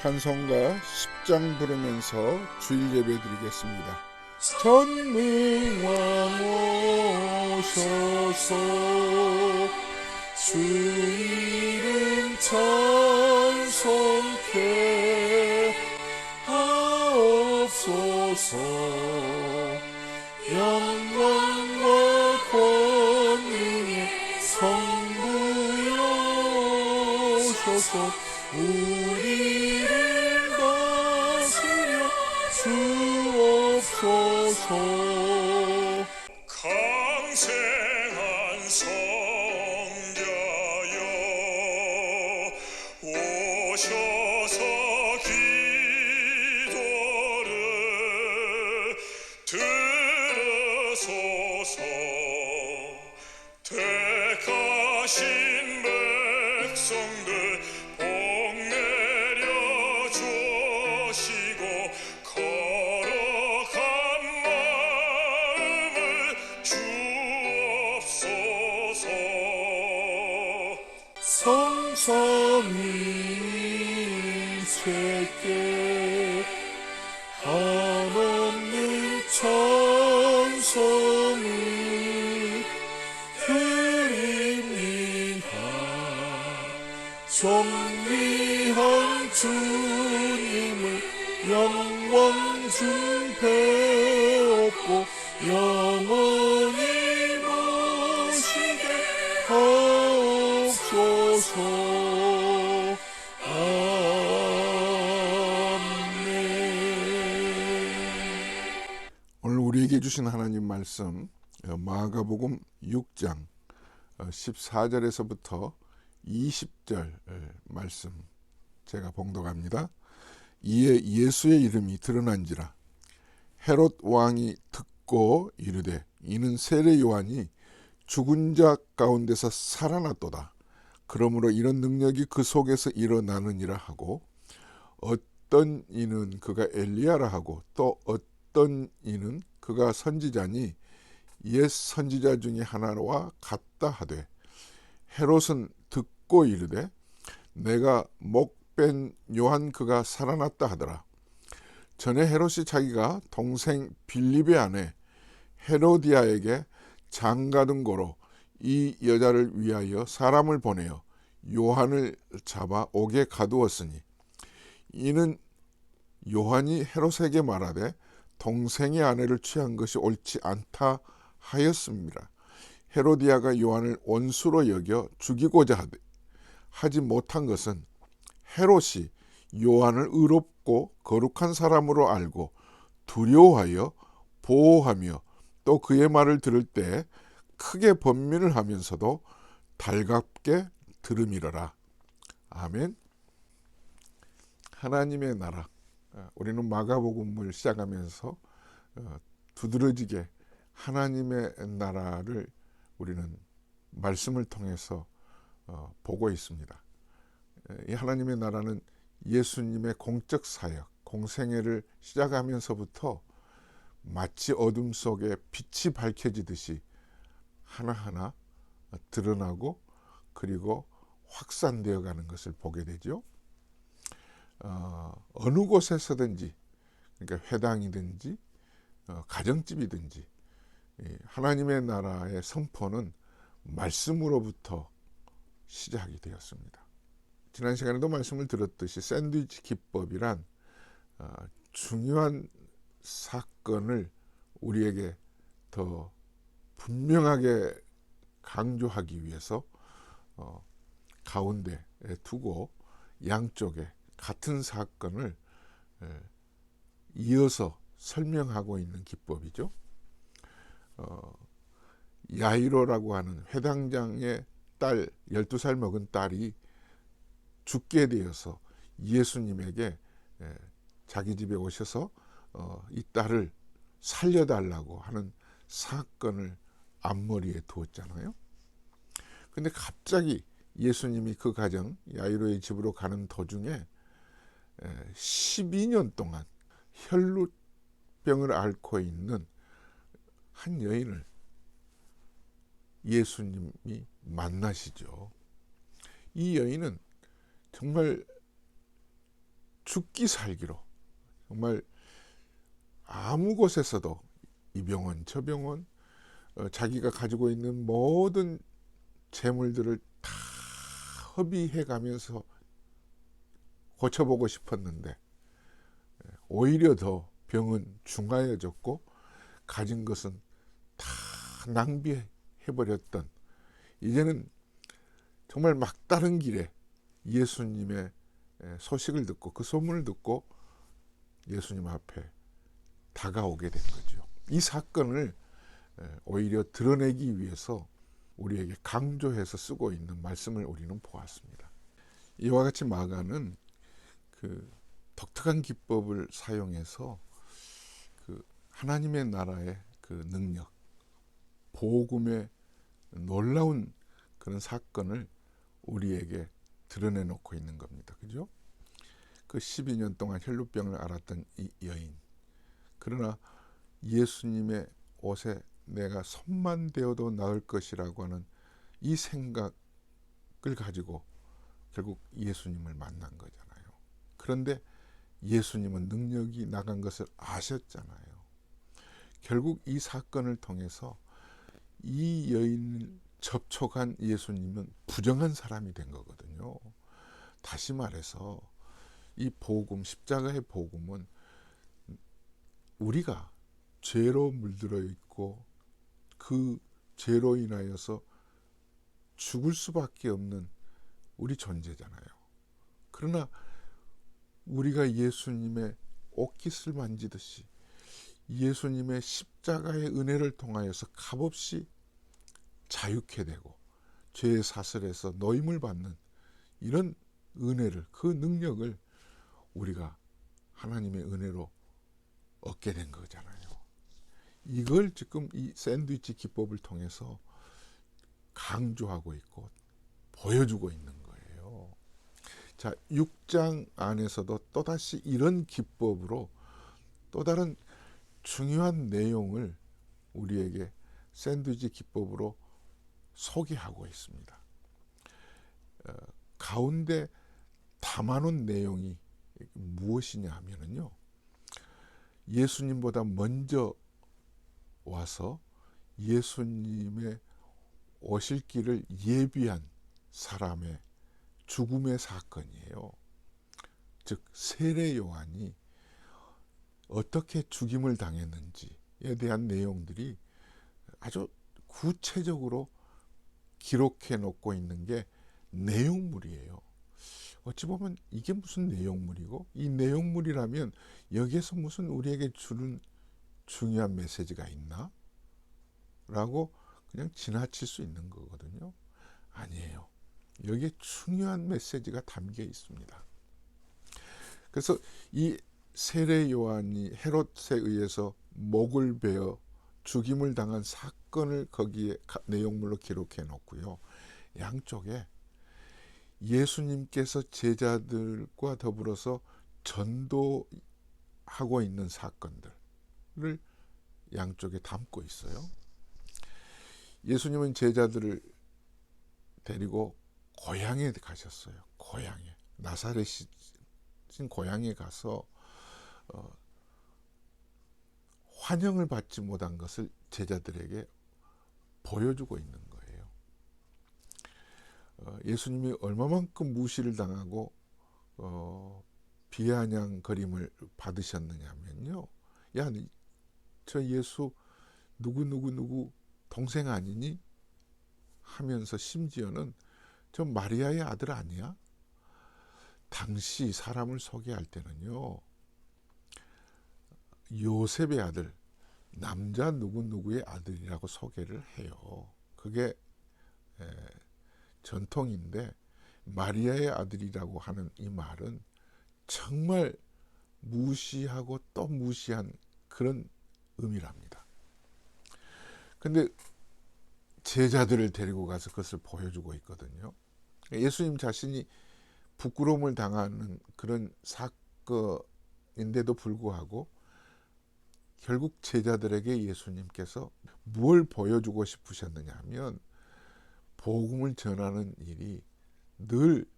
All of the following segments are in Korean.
찬송가 10장 부르면서 주일 예배 드리겠습니다. 전능왕 오셔서 주 이름 찬송케 하옵소서. 영광과 권능의 성부여셔서 우리를 다스려 주옵소서. 강생한 성자여 오셔서 기도를 들으소서. 택하신 백성들 복 내려 주시고 거룩한 마음을 주옵소서. 성삼위 세계 한없는 찬송을 드립니다. 존귀한 주님을 영광 중배옵고 영원히 모시게 하옵소서. 아멘. 오늘 우리에게 주신 하나님 말씀 마가복음 6장 14절에서부터 20절 말씀 제가 봉독합니다. 이에 예수의 이름이 드러난지라 헤롯 왕이 듣고 이르되 이는 세례 요한이 죽은 자 가운데서 살아났도다. 그러므로 이런 능력이 그 속에서 일어나느니라 하고 어떤 이는 그가 엘리야라 하고 또 어떤 이는 그가 선지자니 옛 선지자 중에 하나와 같다 하되 헤롯은 듣고 이르되 내가 목뺀 요한 그가 살아났다 하더라. 전에 헤롯이 자기가 동생 빌립의 아내 헤로디아에게 장가든 고로 이 여자를 위하여 사람을 보내어 요한을 잡아 옥에 가두었으니 이는 요한이 헤롯에게 말하되 동생의 아내를 취한 것이 옳지 않다 하였습니다. 헤로디아가 요한을 원수로 여겨 죽이고자 하지 못한 것은 헤롯이 요한을 의롭고 거룩한 사람으로 알고 두려워하여 보호하며 또 그의 말을 들을 때 크게 번민을 하면서도 달갑게 들음이러라. 아멘. 하나님의 나라. 우리는 마가복음을 시작하면서 두드러지게 하나님의 나라를 우리는 말씀을 통해서 보고 있습니다. 이 하나님의 나라는 예수님의 공적 사역, 공생애를 시작하면서부터 마치 어둠 속에 빛이 밝혀지듯이 하나하나 드러나고 그리고 확산되어 가는 것을 보게 되죠. 어느 곳에서든지, 그러니까 회당이든지 가정집이든지 하나님의 나라의 선포는 말씀으로부터 시작이 되었습니다. 지난 시간에도 말씀을 들었듯이 샌드위치 기법이란 중요한 사건을 우리에게 더 분명하게 강조하기 위해서 가운데 두고 양쪽에 같은 사건을 이어서 설명하고 있는 기법이죠. 야이로라고 하는 회당장의 딸, 12살 먹은 딸이 죽게 되어서 예수님에게 자기 집에 오셔서 이 딸을 살려달라고 하는 사건을 앞머리에 두었잖아요. 근데 갑자기 예수님이 그 가정 야이로의 집으로 가는 도중에 12년 동안 혈루병을 앓고 있는 한 여인을 예수님이 만나시죠. 이 여인은 정말 죽기 살기로 정말 아무 곳에서도 이 병원 저 병원 자기가 가지고 있는 모든 재물들을 다 허비해 가면서 고쳐보고 싶었는데 오히려 더 병은 중하여졌고 가진 것은 다 낭비해버렸던, 이제는 정말 막다른 길에 예수님의 소식을 듣고 그 소문을 듣고 예수님 앞에 다가오게 된 거죠. 이 사건을 오히려 드러내기 위해서 우리에게 강조해서 쓰고 있는 말씀을 우리는 보았습니다. 이와 같이 마가는 그 독특한 기법을 사용해서 그 하나님의 나라의 그 능력, 복음의 놀라운 그런 사건을 우리에게 드러내놓고 있는 겁니다. 그죠? 그 12년 동안 혈루병을 앓았던 이 여인, 그러나 예수님의 옷에 내가 손만 대어도 나을 것이라고 하는 이 생각을 가지고 결국 예수님을 만난 거잖아요. 그런데 예수님은 능력이 나간 것을 아셨잖아요. 결국 이 사건을 통해서 이 여인을 접촉한 예수님은 부정한 사람이 된 거거든요. 다시 말해서 이 복음, 십자가의 복음은 우리가 죄로 물들어 있고 그 죄로 인하여서 죽을 수밖에 없는 우리 존재잖아요. 그러나 우리가 예수님의 옷깃을 만지듯이 예수님의 십자가의 은혜를 통하여서 값없이 자유케 되고 죄의 사슬에서 노임을 받는 이런 은혜를, 그 능력을 우리가 하나님의 은혜로 얻게 된 거잖아요. 이걸 지금 이 샌드위치 기법을 통해서 강조하고 있고 보여주고 있는 거예요. 자, 6장 안에서도 또다시 이런 기법으로 또 다른 중요한 내용을 우리에게 샌드위치 기법으로 소개하고 있습니다. 가운데 담아놓은 내용이 무엇이냐 하면요, 예수님보다 먼저 와서 예수님의 오실 길을 예비한 사람의 죽음의 사건이에요. 즉 세례 요한이 어떻게 죽임을 당했는지에 대한 내용들이 아주 구체적으로 기록해 놓고 있는 게 내용물이에요. 어찌 보면 이게 무슨 내용물이고, 이 내용물이라면 여기에서 무슨 우리에게 주는 중요한 메시지가 있나? 라고 그냥 지나칠 수 있는 거거든요. 아니에요. 여기에 중요한 메시지가 담겨 있습니다. 그래서 이 세례 요한이 헤롯에 의해서 목을 베어 죽임을 당한 사건을 거기에 내용물로 기록해 놓고요. 양쪽에 예수님께서 제자들과 더불어서 전도하고 있는 사건들을 양쪽에 담고 있어요. 예수님은 제자들을 데리고 고향에 가셨어요. 고향에, 나사렛인 고향에 가서 환영을 받지 못한 것을 제자들에게 보여주고 있는 거예요. 예수님이 얼마만큼 무시를 당하고 비아냥거림을 받으셨느냐면요, 야, 저 예수 누구 동생 아니니? 하면서 심지어는 저 마리아의 아들 아니야? 당시 사람을 소개할 때는요, 요셉의 아들, 남자 누구의 아들이라고 소개를 해요. 그게 전통인데, 마리아의 아들이라고 하는 이 말은 정말 무시하고 또 무시한 그런 의미랍니다. 근데 제자들을 데리고 가서 그것을 보여주고 있거든요. 예수님 자신이 부끄러움을 당하는 그런 사건인데도 불구하고 결국 제자들에게 예수님께서 뭘 보여주고 싶으셨느냐 하면, 복음을 전하는 일이 늘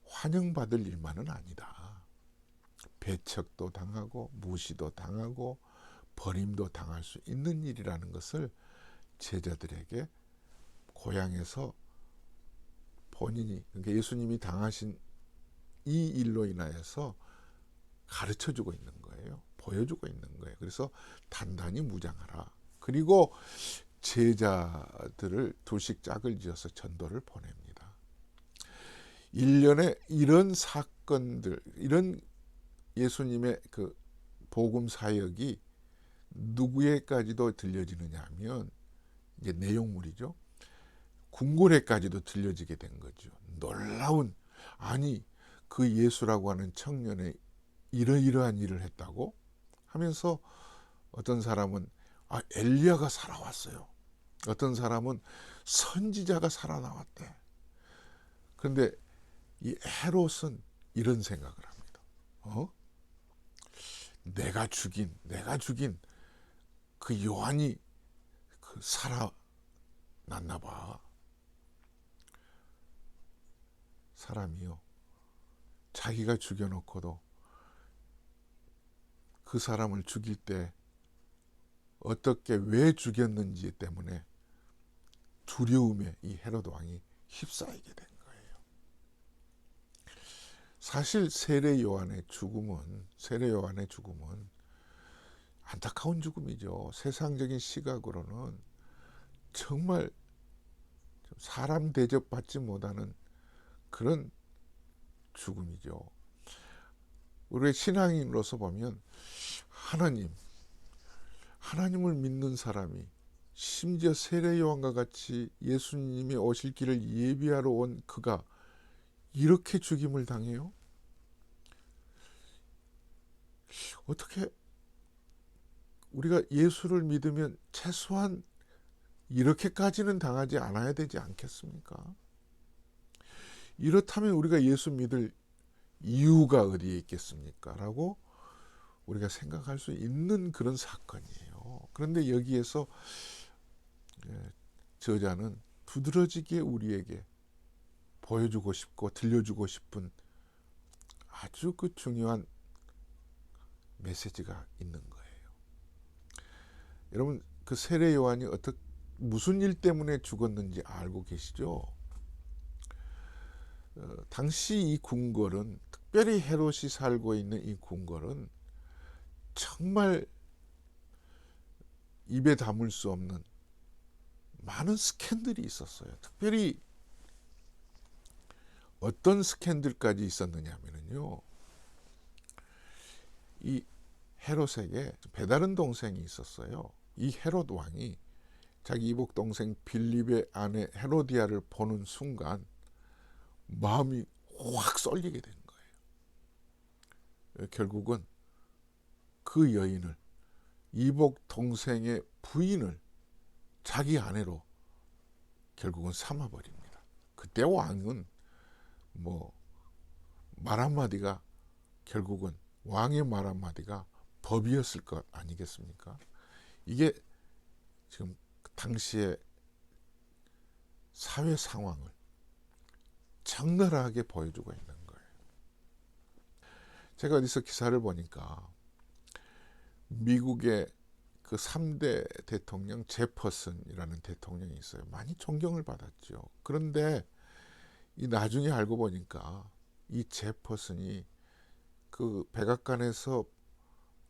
환영받을 일만은 아니다. 배척도 당하고 무시도 당하고 버림도 당할 수 있는 일이라는 것을 제자들에게 고향에서 본인이, 그러니까 예수님이 당하신 이 일로 인하여서 가르쳐주고 있는 거예요. 보여주고 있는 거예요. 그래서 단단히 무장하라. 그리고 제자들을 둘씩 짝을 지어서 전도를 보냅니다. 1년에 이런 사건들, 이런 예수님의 그 복음 사역이 누구에까지도 들려지느냐 하면 이제 내용물이죠. 궁궐에까지도 들려지게 된 거죠. 놀라운, 아니 그 예수라고 하는 청년의 이러이러한 일을 했다고 하면서 어떤 사람은 엘리야가 살아왔어요. 어떤 사람은 선지자가 살아나왔대. 그런데 이 헤롯은 이런 생각을 합니다. 내가 죽인 그 요한이 살아났나 봐. 사람이요, 자기가 죽여놓고도 그 사람을 죽일 때 어떻게 왜 죽였는지 때문에 두려움에 이 헤롯 왕이 휩싸이게 된 거예요. 사실 세례 요한의 죽음은 안타까운 죽음이죠. 세상적인 시각으로는 정말 사람 대접받지 못하는 그런 죽음이죠. 우리의 신앙인으로서 보면 하나님을 믿는 사람이, 심지어 세례 요한과 같이 예수님이 오실 길을 예비하러 온 그가 이렇게 죽임을 당해요? 어떻게 우리가 예수를 믿으면 최소한 이렇게까지는 당하지 않아야 되지 않겠습니까? 이렇다면 우리가 예수 믿을 이유가 어디에 있겠습니까? 라고 우리가 생각할 수 있는 그런 사건이에요. 그런데 여기에서 저자는 두드러지게 우리에게 보여주고 싶고 들려주고 싶은 아주 그 중요한 메시지가 있는 거예요. 여러분, 그 세례 요한이 무슨 일 때문에 죽었는지 알고 계시죠? 당시 이 궁궐은, 특별히 헤롯이 살고 있는 이 궁궐은 정말 입에 담을 수 없는 많은 스캔들이 있었어요. 특별히 어떤 스캔들까지 있었느냐 하면요, 이 헤롯에게 배다른 동생이 있었어요. 이 헤롯 왕이 자기 이복 동생 빌립의 아내 헤로디아를 보는 순간 마음이 확 쏠리게 된 거예요. 결국은 그 여인을, 이복 동생의 부인을 자기 아내로 결국은 삼아버립니다. 그때 왕은 말 한마디가, 결국은 왕의 말 한마디가 법이었을 것 아니겠습니까? 이게 지금 당시의 사회 상황을 적나라하게 보여주고 있는 거예요. 제가 어디서 기사를 보니까 미국의 그 3대 대통령 제퍼슨이라는 대통령이 있어요. 많이 존경을 받았죠. 그런데 이 나중에 알고 보니까 이 제퍼슨이 그 백악관에서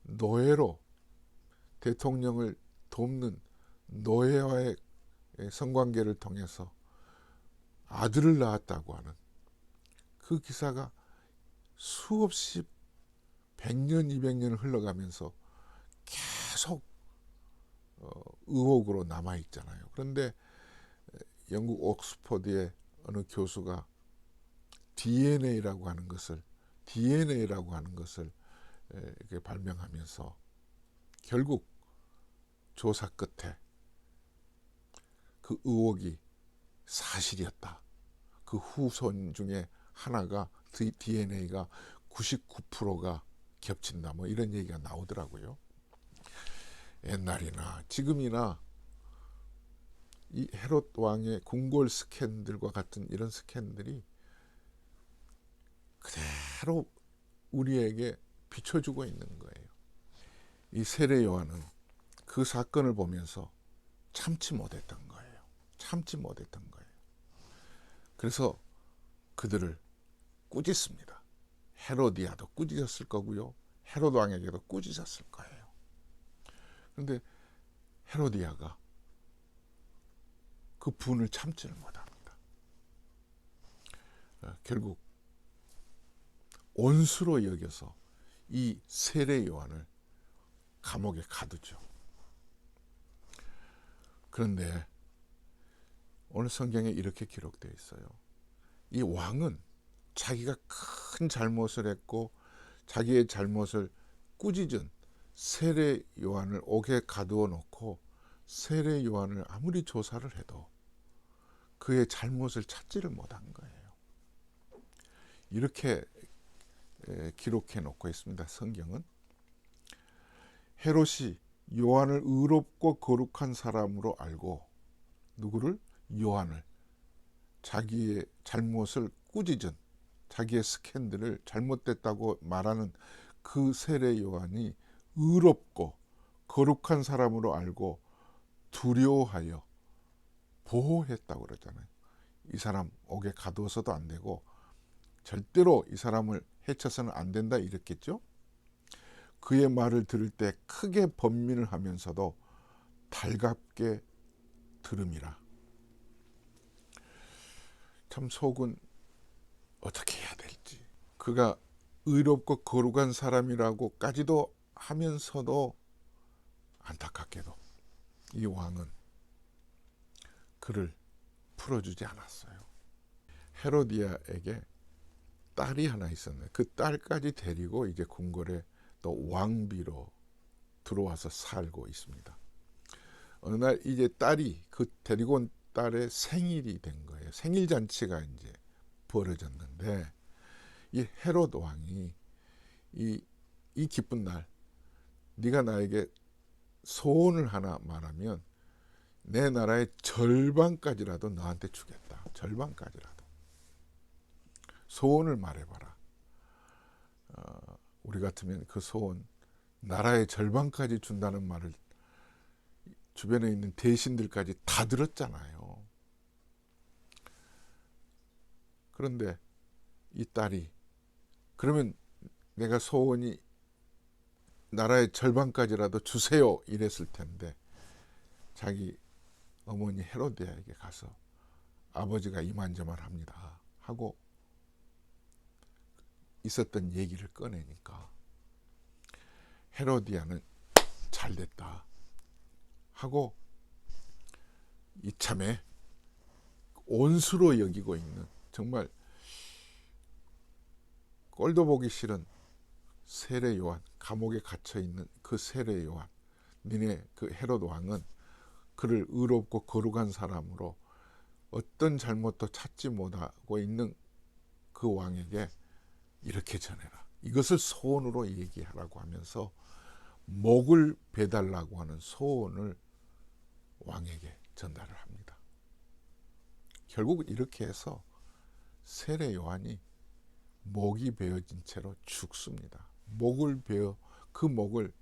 노예로, 대통령을 돕는 노예와의 성관계를 통해서 아들을 낳았다고 하는 그 기사가 수없이 100년, 200년 흘러가면서 계속 의혹으로 남아있잖아요. 그런데 영국 옥스퍼드의 어느 교수가 DNA라고 하는 것을 이렇게 발명하면서 결국 조사 끝에 그 의혹이 사실이었다. 그 후손 중에 하나가 DNA가 99%가 겹친다. 이런 얘기가 나오더라고요. 옛날이나 지금이나 이 헤롯 왕의 궁궐 스캔들과 같은 이런 스캔들이 그대로 우리에게 비춰주고 있는 거예요. 이 세례 요한은 그 사건을 보면서 참지 못했던 거예요. 참지 못했던 거예요. 그래서 그들을 꾸짖습니다. 헤로디아도 꾸짖었을 거고요. 헤롯 왕에게도 꾸짖었을 거예요. 그런데 헤로디아가 그 분을 참지를 못합니다. 결국 온수로 여겨서 이 세례 요한을 감옥에 가두죠. 그런데 오늘 성경에 이렇게 기록되어 있어요. 이 왕은 자기가 큰 잘못을 했고 자기의 잘못을 꾸짖은 세례 요한을 옥에 가두어 놓고 세례 요한을 아무리 조사를 해도 그의 잘못을 찾지를 못한 거예요. 이렇게 기록해 놓고 있습니다. 성경은 헤롯이 요한을 의롭고 거룩한 사람으로 알고 누구를? 요한을 자기의 잘못을 꾸짖은 자기의 스캔들을 잘못됐다고 말하는 그 세례 요한이 의롭고 거룩한 사람으로 알고 두려워하여 보호했다고 그러잖아요. 이 사람 옥에 가두어서도 안 되고 절대로 이 사람을 해쳐서는 안 된다 이랬겠죠. 그의 말을 들을 때 크게 번민을 하면서도 달갑게 들음이라. 참 속은 어떻게 해야 될지. 그가 의롭고 거룩한 사람이라고까지도 하면서도 안타깝게도 이 왕은 그를 풀어주지 않았어요. 헤로디아에게 딸이 하나 있었는데 그 딸까지 데리고 이제 궁궐에 또 왕비로 들어와서 살고 있습니다. 어느 날 이제 딸이 그 데리고 온 딸의 생일이 된 거예요. 생일 잔치가 이제 벌어졌는데 이 헤롯 왕이 이 기쁜 날 네가 나에게 소원을 하나 말하면 내 나라의 절반까지라도 너한테 주겠다. 절반까지라도. 소원을 말해봐라. 우리 같으면 그 소원 나라의 절반까지 준다는 말을 주변에 있는 대신들까지 다 들었잖아요. 그런데 이 딸이 그러면 내가 소원이 나라의 절반까지라도 주세요 이랬을 텐데 자기 어머니 헤로디아에게 가서 아버지가 이만저만합니다 하고 있었던 얘기를 꺼내니까 헤로디아는 잘됐다 하고 이참에 온수로 여기고 있는 정말 꼴도 보기 싫은 세례 요한, 감옥에 갇혀 있는 그 세례 요한, 니네 그 헤롯 왕은 그를 의롭고 거룩한 사람으로 어떤 잘못도 찾지 못하고 있는 그 왕에게 이렇게 전해라. 이것을 소원으로 얘기하라고 하면서 목을 베달라고 하는 소원을 왕에게 전달을 합니다. 결국 이렇게 해서 세례 요한이 목이 베어진 채로 죽습니다. 목을 베어 그 목을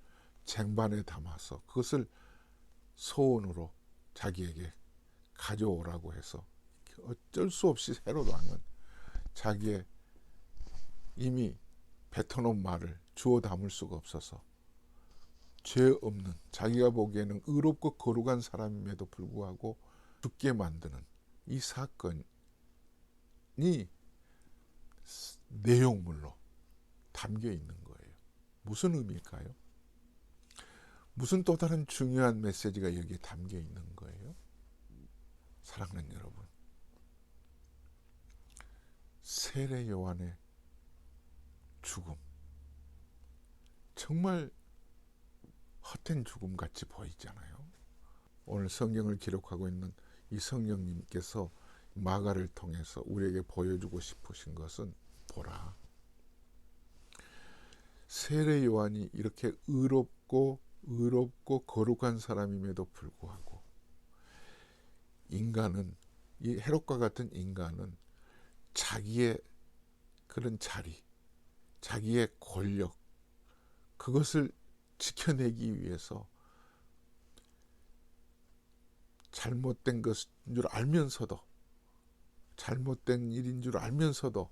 쟁반에 담아서 그것을 소원으로 자기에게 가져오라고 해서 어쩔 수 없이 헤롯 왕은 자기의 이미 뱉어놓은 말을 주워 담을 수가 없어서 죄 없는 자기가 보기에는 의롭고 거룩한 사람임에도 불구하고 죽게 만드는 이 사건이 내용물로 담겨 있는 거예요. 무슨 의미일까요? 무슨 또 다른 중요한 메시지가 여기에 담겨 있는 거예요? 사랑하는 여러분, 세례 요한의 죽음 정말 헛된 죽음 같이 보이잖아요. 오늘 성경을 기록하고 있는 이 성령님께서 마가를 통해서 우리에게 보여주고 싶으신 것은 보라, 세례 요한이 이렇게 의롭고 거룩한 사람임에도 불구하고 인간은, 이 헤롯과 같은 인간은 자기의 그런 자리, 자기의 권력, 그것을 지켜내기 위해서 잘못된 것인 줄 알면서도, 잘못된 일인 줄 알면서도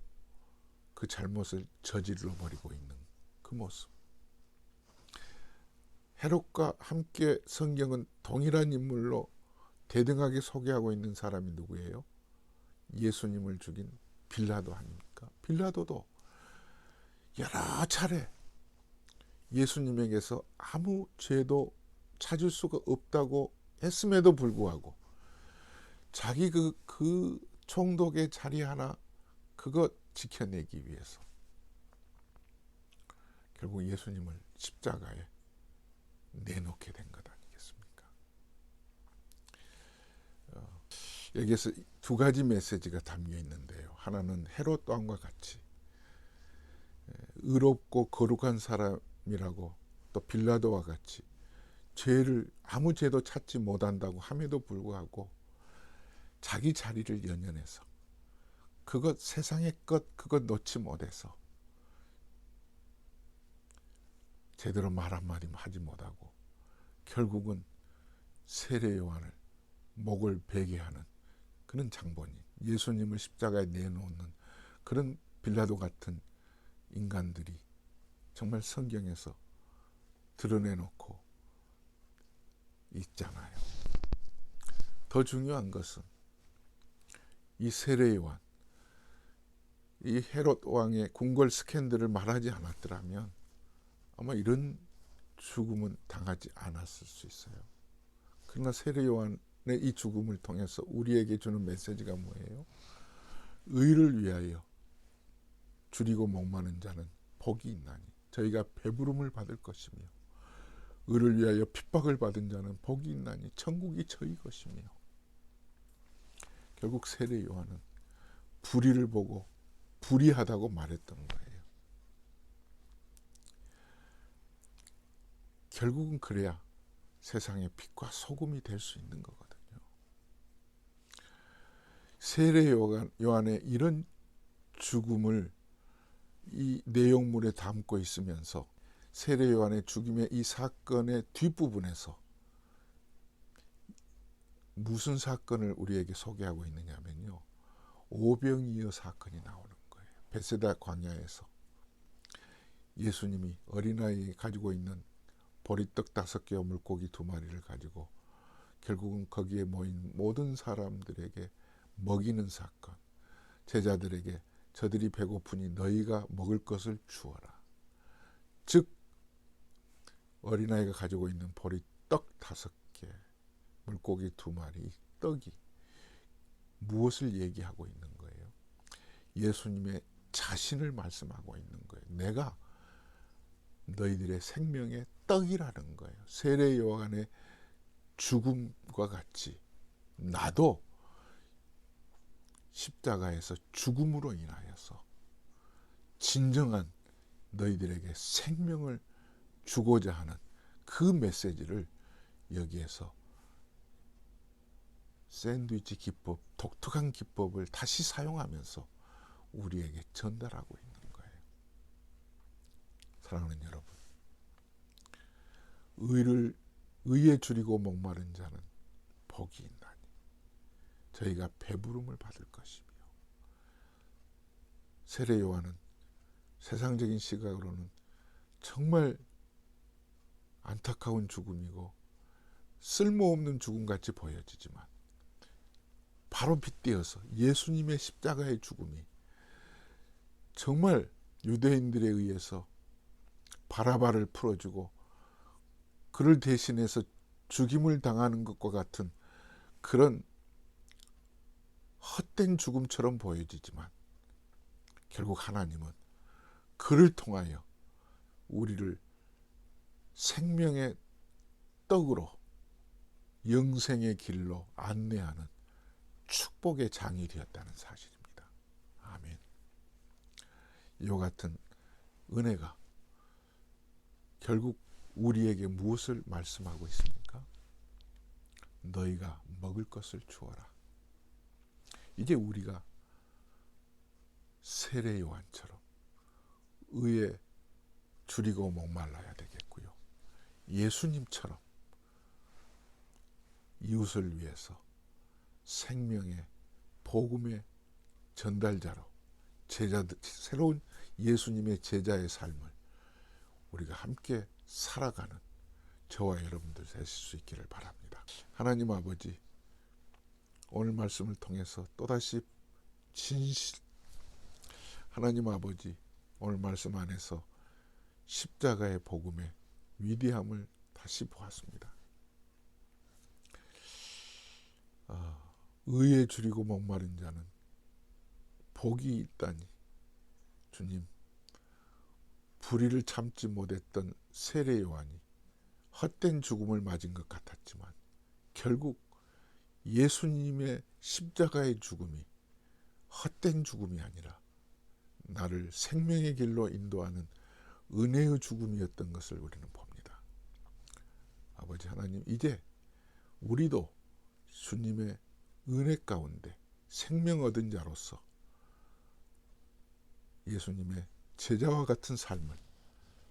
그 잘못을 저질러 버리고 있는 그 모습. 헤롯과 함께 성경은 동일한 인물로 대등하게 소개하고 있는 사람이 누구예요? 예수님을 죽인 빌라도 아닙니까? 빌라도도 여러 차례 예수님에게서 아무 죄도 찾을 수가 없다고 했음에도 불구하고 자기 그 총독의 자리 하나 그것 지켜내기 위해서 결국 예수님을 십자가에 내놓게 된 것 아니겠습니까? 여기에서 두 가지 메시지가 담겨 있는데요. 하나는 헤롯 왕과 같이 의롭고 거룩한 사람이라고, 또 빌라도와 같이 죄를 아무 죄도 찾지 못한다고 함에도 불구하고 자기 자리를 연연해서 그것 세상의 것 그것 놓지 못해서 제대로 말 한마디 하지 못하고 결국은 세례 요한을 목을 베게 하는 그런 장본인, 예수님을 십자가에 내놓는 그런 빌라도 같은 인간들이 정말 성경에서 드러내놓고 있잖아요. 더 중요한 것은 이 세례 요한, 이 헤롯 왕의 궁궐 스캔들을 말하지 않았더라면 아마 이런 죽음은 당하지 않았을 수 있어요. 그러나 세례 요한의 이 죽음을 통해서 우리에게 주는 메시지가 뭐예요? 의를 위하여 줄이고 목마른 자는 복이 있나니 저희가 배부름을 받을 것이며, 의를 위하여 핍박을 받은 자는 복이 있나니 천국이 저희 것이며. 결국 세례 요한은 불의를 보고 불의하다고 말했던 거예요. 결국은 그래야 세상의 빛과 소금이 될 수 있는 거거든요. 세례 요한의 이런 죽음을 이 내용물에 담고 있으면서 세례 요한의 죽임의 이 사건의 뒷부분에서 무슨 사건을 우리에게 소개하고 있느냐면요, 오병이어 사건이 나오는 거예요. 베세다 광야에서 예수님이 어린아이가 가지고 있는 보리떡 5개와 물고기 2마리를 가지고 결국은 거기에 모인 모든 사람들에게 먹이는 사건. 제자들에게 저들이 배고프니 너희가 먹을 것을 주어라. 즉 어린아이가 가지고 있는 보리떡 5개, 물고기 2마리, 떡이 무엇을 얘기하고 있는 거예요? 예수님의 자신을 말씀하고 있는 거예요. 내가 너희들의 생명의 떡이라는 거예요. 세례 요한의 죽음과 같이 나도 십자가에서 죽음으로 인하여서 진정한 너희들에게 생명을 주고자 하는 그 메시지를 여기에서 샌드위치 기법, 독특한 기법을 다시 사용하면서 우리에게 전달하고 있는 거예요. 사랑하는 여러분, 의에 줄이고 목마른 자는 복이 있나니 저희가 배부름을 받을 것이며. 세례 요한은 세상적인 시각으로는 정말 안타까운 죽음이고 쓸모없는 죽음같이 보여지지만 바로 빗대어서 예수님의 십자가의 죽음이 정말 유대인들에 의해서 바라바를 풀어주고 그를 대신해서 죽임을 당하는 것과 같은 그런 헛된 죽음처럼 보여지지만 결국 하나님은 그를 통하여 우리를 생명의 떡으로 영생의 길로 안내하는 축복의 장이 되었다는 사실입니다. 아멘. 이와 같은 은혜가 결국 우리에게 무엇을 말씀하고 있습니까? 너희가 먹을 것을 주어라. 이제 우리가 세례 요한처럼 의에 줄이고 목말라야 되겠고요. 예수님처럼 이웃을 위해서 생명의 복음의 전달자로 새로운 예수님의 제자의 삶을 우리가 함께 살아가는 저와 여러분들 되실 수 있기를 바랍니다. 하나님 아버지, 오늘 말씀을 통해서 또다시 하나님 아버지, 오늘 말씀 안에서 십자가의 복음의 위대함을 다시 보았습니다. 의에 줄이고 목마른 자는 복이 있다니. 주님, 불의를 참지 못했던 세례 요한이 헛된 죽음을 맞은 것 같았지만 결국 예수님의 십자가의 죽음이 헛된 죽음이 아니라 나를 생명의 길로 인도하는 은혜의 죽음이었던 것을 우리는 봅니다. 아버지 하나님, 이제 우리도 주님의 은혜 가운데 생명 얻은 자로서 예수님의 제자와 같은 삶을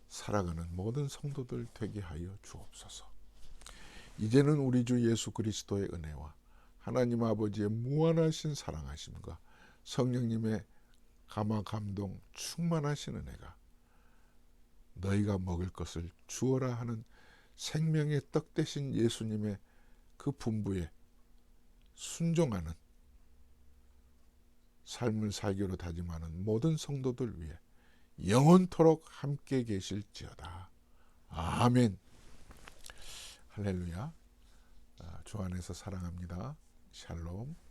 살아가는 모든 성도들 되게 하여 주옵소서. 이제는 우리 주 예수 그리스도의 은혜와 하나님 아버지의 무한하신 사랑하심과 성령님의 감화 감동 충만하신 은혜가 너희가 먹을 것을 주어라 하는 생명의 떡 대신 예수님의 그 분부에 순종하는 삶을 살기로 다짐하는 모든 성도들 위해 영원토록 함께 계실지어다. 아멘. 할렐루야. 주 안에서 사랑합니다. 샬롬.